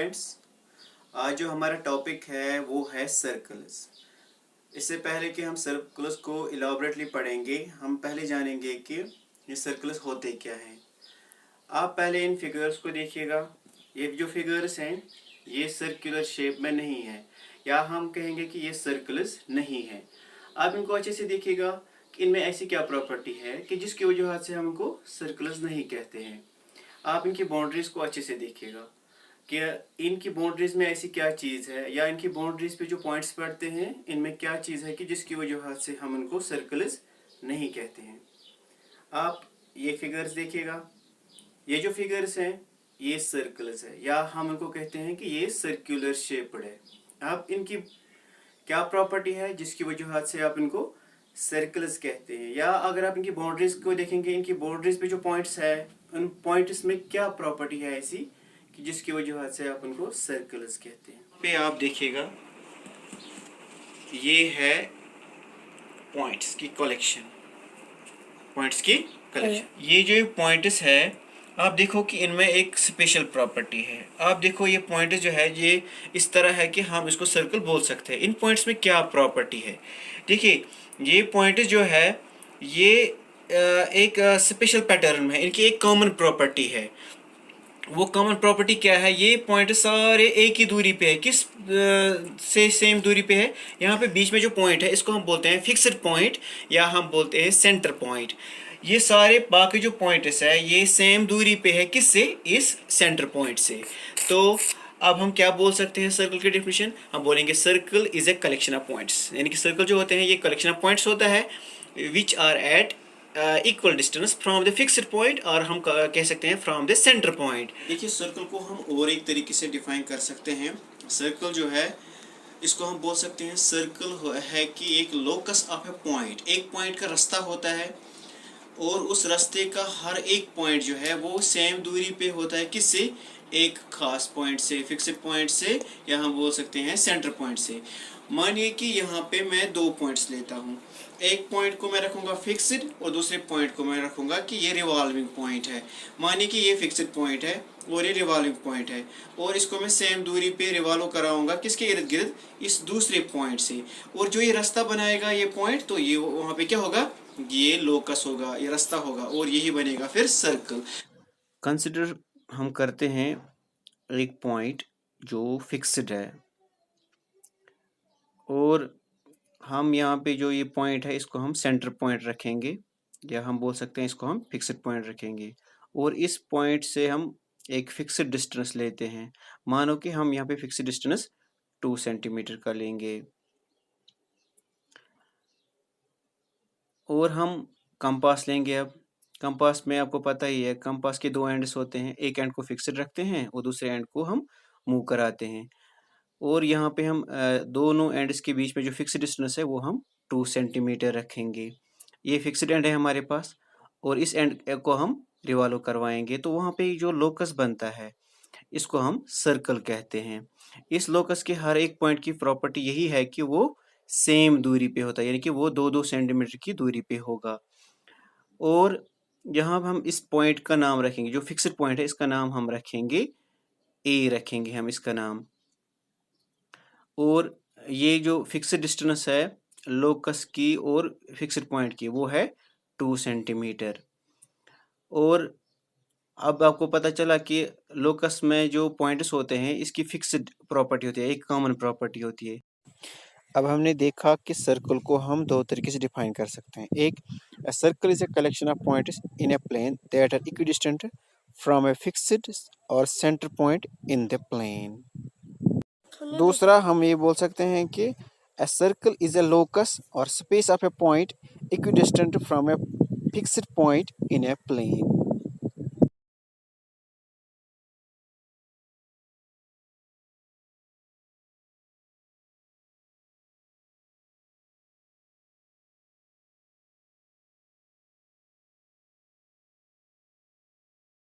Students, आज जो हमारा टॉपिक है वो है सर्कल्स। इससे पहले कि हम सर्कल्स को इलाबोरेटली पढ़ेंगे, हम पहले जानेंगे कि ये सर्कल्स होते क्या हैं। आप पहले इन फिगर्स को देखिएगा। ये जो फिगर्स हैं ये सर्कुलर शेप में नहीं है, या हम कहेंगे कि ये सर्कल्स नहीं है। आप इनको अच्छे से देखिएगा कि इनमें ऐसी क्या प्रॉपर्टी है कि जिसकी वजह से हम इनको सर्कल्स नहीं कहते हैं। आप इनकी बाउंड्रीज को अच्छे से देखिएगा कि इनकी बाउंड्रीज में ऐसी क्या चीज़ है, या इनकी बाउंड्रीज पे जो पॉइंट्स पड़ते हैं इनमें क्या चीज़ है कि जिसकी वजह से हम इनको सर्कल्स नहीं कहते हैं। आप ये फिगर्स देखिएगा, ये जो फिगर्स हैं ये सर्कल्स है, या हम इनको कहते हैं कि ये सर्कुलर शेप्ड है। आप इनकी क्या प्रॉपर्टी है जिसकी वजह से आप इनको सर्कल्स कहते हैं, या अगर आप इनकी बाउंड्रीज को देखेंगे, इनकी बाउंड्रीज पे जो पॉइंट्स है उन पॉइंट्स में क्या प्रॉपर्टी है ऐसी कि जिसकी वजह से आप उनको सर्कल्स कहते हैं। पे आप देखिएगा ये है पॉइंट्स की कलेक्शन, ये जो पॉइंट्स है आप देखो कि इनमें एक स्पेशल प्रॉपर्टी है। आप देखो ये पॉइंट जो है ये इस तरह है कि हम इसको सर्कल बोल सकते हैं। इन पॉइंट्स में क्या प्रॉपर्टी है, देखिए ये पॉइंट जो है ये एक स्पेशल पैटर्न में है, इनकी एक कॉमन प्रॉपर्टी है। वो कॉमन प्रॉपर्टी क्या है, ये पॉइंट सारे एक ही दूरी पे है। किस से सेम दूरी पे है, यहाँ पे बीच में जो पॉइंट है इसको हम बोलते हैं फिक्स्ड पॉइंट, या हम बोलते हैं सेंटर पॉइंट। ये सारे बाकी जो पॉइंट्स है ये सेम दूरी पे है, किससे, इस सेंटर पॉइंट से। तो अब हम क्या बोल सकते हैं सर्कल की डेफिनेशन, हम बोलेंगे circle is a collection of points. यानी कि सर्कल जो होते हैं ये कलेक्शन ऑफ पॉइंट्स होता है which are at equal distance from the fixed point, और हम कह सकते हैं फ्रॉम द सेंटर पॉइंट। देखिए सर्कल को हम और एक तरीके से डिफाइन कर सकते हैं। सर्कल जो है इसको हम बोल सकते हैं सर्कल है कि एक लोकस ऑफ ए पॉइंट, एक पॉइंट का रास्ता होता है और उस रास्ते का हर एक पॉइंट जो है वो सेम दूरी पे होता है, किससे, एक खास पॉइंट से, फिक्स्ड पॉइंट से, या हम बोल सकते हैं सेंटर पॉइंट से। मानिए कि यहाँ पे मैं दो पॉइंट्स लेता हूँ, एक पॉइंट को मैं रखूँगा फिक्स्ड और दूसरे पॉइंट को मैं रखूँगा कि ये रिवॉल्विंग पॉइंट है। मानिए कि ये फिक्स्ड पॉइंट है और ये रिवॉल्विंग पॉइंट है, और इसको मैं सेम दूरी पे रिवॉल्व कराऊंगा किसके इर्द गिर्द, इस दूसरे पॉइंट से। और जो ये रास्ता बनाएगा ये पॉइंट, तो ये वहाँ पे क्या होगा, ये लोकस होगा, ये रास्ता होगा, और यही बनेगा फिर सर्कल। कंसिडर हम करते हैं एक पॉइंट जो फिक्स्ड है, और हम यहाँ पे जो ये पॉइंट है इसको हम सेंटर पॉइंट रखेंगे, या हम बोल सकते हैं इसको हम फिक्स्ड पॉइंट रखेंगे। और इस पॉइंट से हम एक फिक्स्ड डिस्टेंस लेते हैं। मानो कि हम यहाँ पे फिक्स्ड डिस्टेंस 2 सेंटीमीटर का लेंगे, और हम कंपास लेंगे। अब कंपास में आपको पता ही है कंपास के दो एंड्स होते हैं, एक एंड को फिक्स्ड रखते हैं और दूसरे एंड को हम मूव कराते हैं। और यहाँ पे हम दोनों एंड्स के बीच में जो फिक्स्ड डिस्टेंस है वो हम 2 सेंटीमीटर रखेंगे। ये फिक्स्ड एंड है हमारे पास, और इस एंड को हम रिवॉल्व करवाएंगे, तो वहाँ पे जो लोकस बनता है इसको हम सर्कल कहते हैं। इस लोकस के हर एक पॉइंट की प्रॉपर्टी यही है कि वो सेम दूरी पे होता है, यानी कि वो 2-2 सेंटीमीटर की दूरी पे होगा। और यहाँ हम इस पॉइंट का नाम रखेंगे, जो फिक्स्ड पॉइंट है इसका नाम हम रखेंगे ए, रखेंगे हम इसका नाम। और ये जो फिक्स्ड डिस्टेंस है लोकस की और फिक्स्ड पॉइंट की वो है 2 सेंटीमीटर। और अब आपको पता चला कि लोकस में जो पॉइंट्स होते हैं इसकी फिक्स्ड प्रॉपर्टी होती है, एक कॉमन प्रॉपर्टी होती है। अब हमने देखा कि सर्कल को हम दो तरीके से डिफाइन कर सकते हैं। एक, circle is a collection of points in a plane that are equidistant from a fixed or centre point in the plane. दूसरा, हम ये बोल सकते हैं कि a circle is a locus or space of a point equidistant from a fixed point in a plane.